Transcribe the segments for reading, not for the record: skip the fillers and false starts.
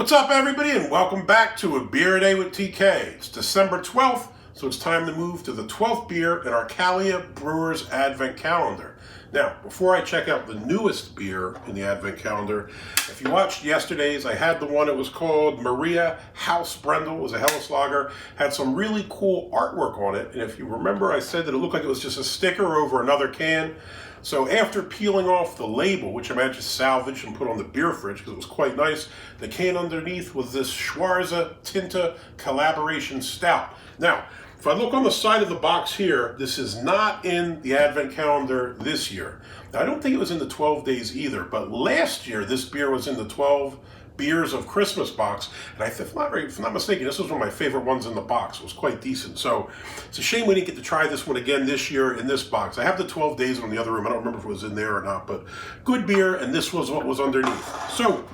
What's up, everybody, and welcome back to A Beer a Day with TK. It's December 12th, so it's time to move to the 12th beer in our Kalea Brewers Advent Calendar. Now, before I check out the newest beer in the Advent Calendar, if you watched yesterday's, I had the one that was called Maria House Brendel. It was a Helles lager, had some really cool artwork on it, and if you remember, I said that it looked like it was just a sticker over another can. So after peeling off the label, which I managed to salvage and put on the beer fridge because it was quite nice, the can underneath was this Schwarze Tinta Collaboration Stout. Now, if I look on the side of the box here, this is not in the Advent Calendar this year. Now, I don't think it was in the 12 days either, but last year this beer was in the 12 Beers of Christmas box, and if I'm not mistaken, this was one of my favorite ones in the box. It was quite decent, so it's a shame we didn't get to try this one again this year in this box. I have the 12 days on the other room. I don't remember if it was in there or not, but good beer, and this was what was underneath. So,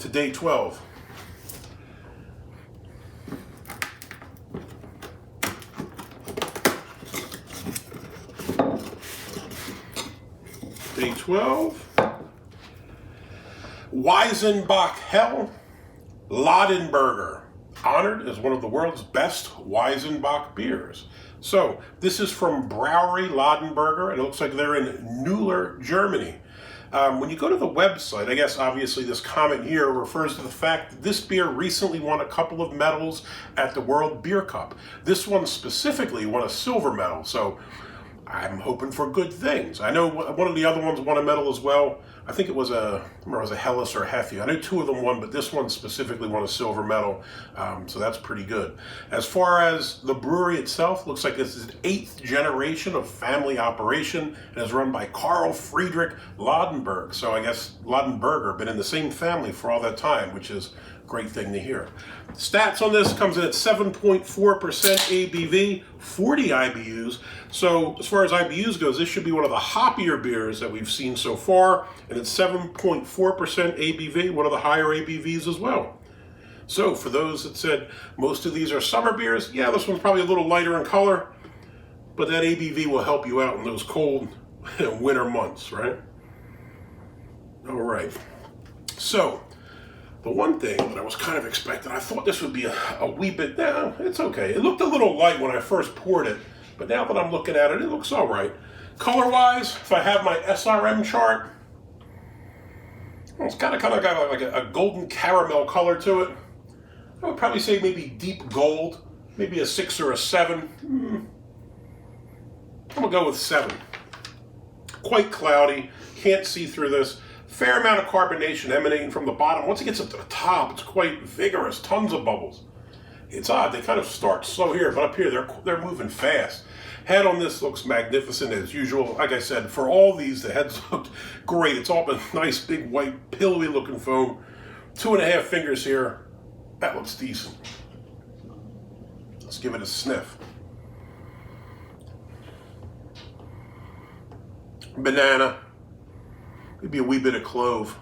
to day 12. Day 12. Weizenbock Hell, Ladenburger, honored as one of the world's best Weizenbock beers. So this is from Brauerei Ladenburger, and it looks like they're in Neuler, Germany. When you go to the website, I guess obviously this comment here refers to the fact that this beer recently won a couple of medals at the World Beer Cup. This one specifically won a silver medal, so I'm hoping for good things. I know one of the other ones won a medal as well. I think it was a Helles or a Heffy. I know two of them won, but this one specifically won a silver medal, so that's pretty good. As far as the brewery itself, looks like this is the 8th generation of family operation and is run by Carl Friedrich Ladenburg. So I guess Ladenburger been in the same family for all that time, which is a great thing to hear. Stats on this comes in at 7.4% ABV, 40 IBUs. So as far as IBUs goes, this should be one of the hoppier beers that we've seen so far, and it's 7.4% ABV, one of the higher ABVs as well. So for those that said most of these are summer beers, yeah, this one's probably a little lighter in color, but that ABV will help you out in those cold winter months, right? All right. So the one thing that I was kind of expecting, I thought this would be a wee bit, no, it's okay. It looked a little light when I first poured it, but now that I'm looking at it, it looks all right. Color-wise, if I have my SRM chart, it's kind of got like a golden caramel color to it. I would probably say maybe deep gold, maybe a 6 or a 7. I'm gonna go with 7. Quite cloudy, can't see through this. Fair amount of carbonation emanating from the bottom. Once it gets up to the top, it's quite vigorous, tons of bubbles. It's odd, they kind of start slow here, but up here they're moving fast. Head on this looks magnificent as usual. Like I said, for all these, the heads looked great. It's all been nice, big, white, pillowy looking foam. 2.5 fingers here. That looks decent. Let's give it a sniff. Banana. Maybe a wee bit of clove.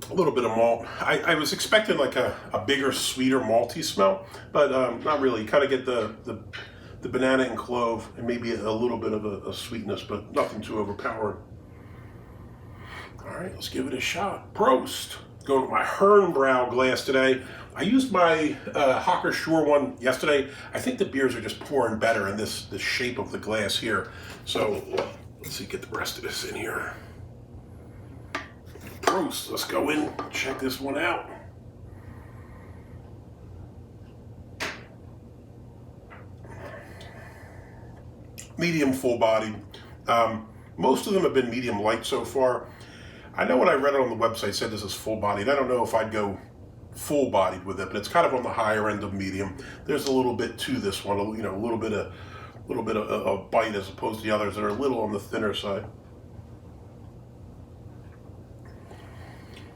A little bit of malt. I was expecting like a bigger, sweeter, malty smell, but not really. You kind of get the banana and clove and maybe a little bit of a sweetness, but nothing too overpowering. All right, let's give it a shot. Prost. Going with my Herrenbrau glass today. I used my Hocker Shore one yesterday. I think the beers are just pouring better in this shape of the glass here. So let's see, get the rest of this in here. Prost, let's go in, check this one out. Medium full-bodied. Most of them have been medium light so far. I know when I read it on the website said this is full-bodied. I don't know if I'd go full-bodied with it, but it's kind of on the higher end of medium. There's a little bit to this one, a little bit of bite as opposed to the others that are a little on the thinner side.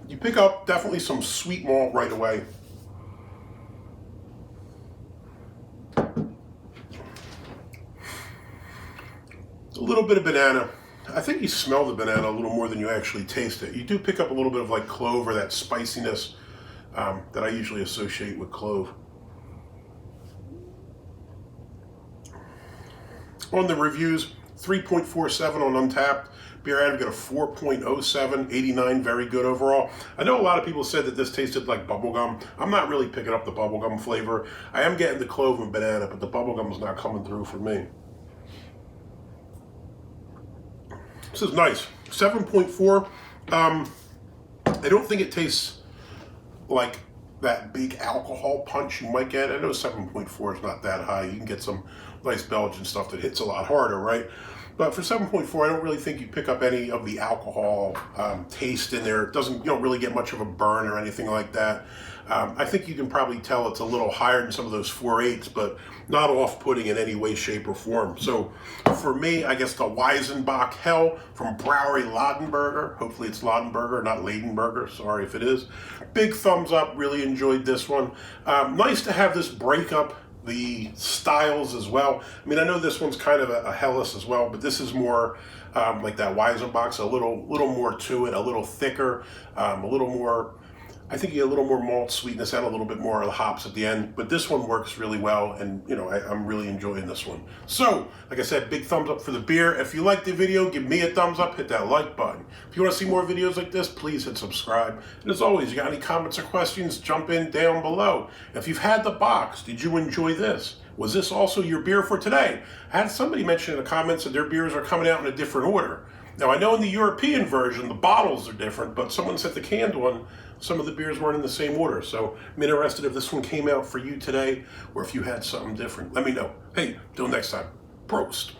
You pick up definitely some sweet malt right away. A little bit of banana. I think you smell the banana a little more than you actually taste it. You do pick up a little bit of like clove or that spiciness that I usually associate with clove. On the reviews, 3.47 on Untapped. Beer Advent got a 4.07, 89, very good overall. I know a lot of people said that this tasted like bubblegum. I'm not really picking up the bubblegum flavor. I am getting the clove and banana, but the bubblegum is not coming through for me. This is nice. 7.4. I don't think it tastes like that big alcohol punch you might get. I know 7.4 is not that high. You can get some nice Belgian stuff that hits a lot harder, right? But for 7.4, I don't really think you pick up any of the alcohol taste in there. It doesn't, you don't really get much of a burn or anything like that. I think you can probably tell it's a little higher than some of those 4.8s, but not off-putting in any way, shape, or form. So for me, I guess the Weizenbock Hell from Brauerei Ladenburger. Hopefully it's Ladenburger, not Ladenburger. Sorry if it is. Big thumbs up. Really enjoyed this one. Nice to have this break up the styles as well. I mean, I know this one's kind of a Helles as well, but this is more like that Weizenbock, so a little more to it, a little thicker, a little more, I think you get a little more malt sweetness and a little bit more of the hops at the end, but this one works really well, and you know, I'm really enjoying this one. So, like I said, big thumbs up for the beer. If you liked the video, give me a thumbs up, hit that like button. If you want to see more videos like this, please hit subscribe. And as always, you got any comments or questions, jump in down below. If you've had the box, did you enjoy this? Was this also your beer for today? I had somebody mention in the comments that their beers are coming out in a different order. Now, I know in the European version, the bottles are different, but someone said the canned one, some of the beers weren't in the same order. So I'm interested if this one came out for you today or if you had something different. Let me know. Hey, till next time. Prost.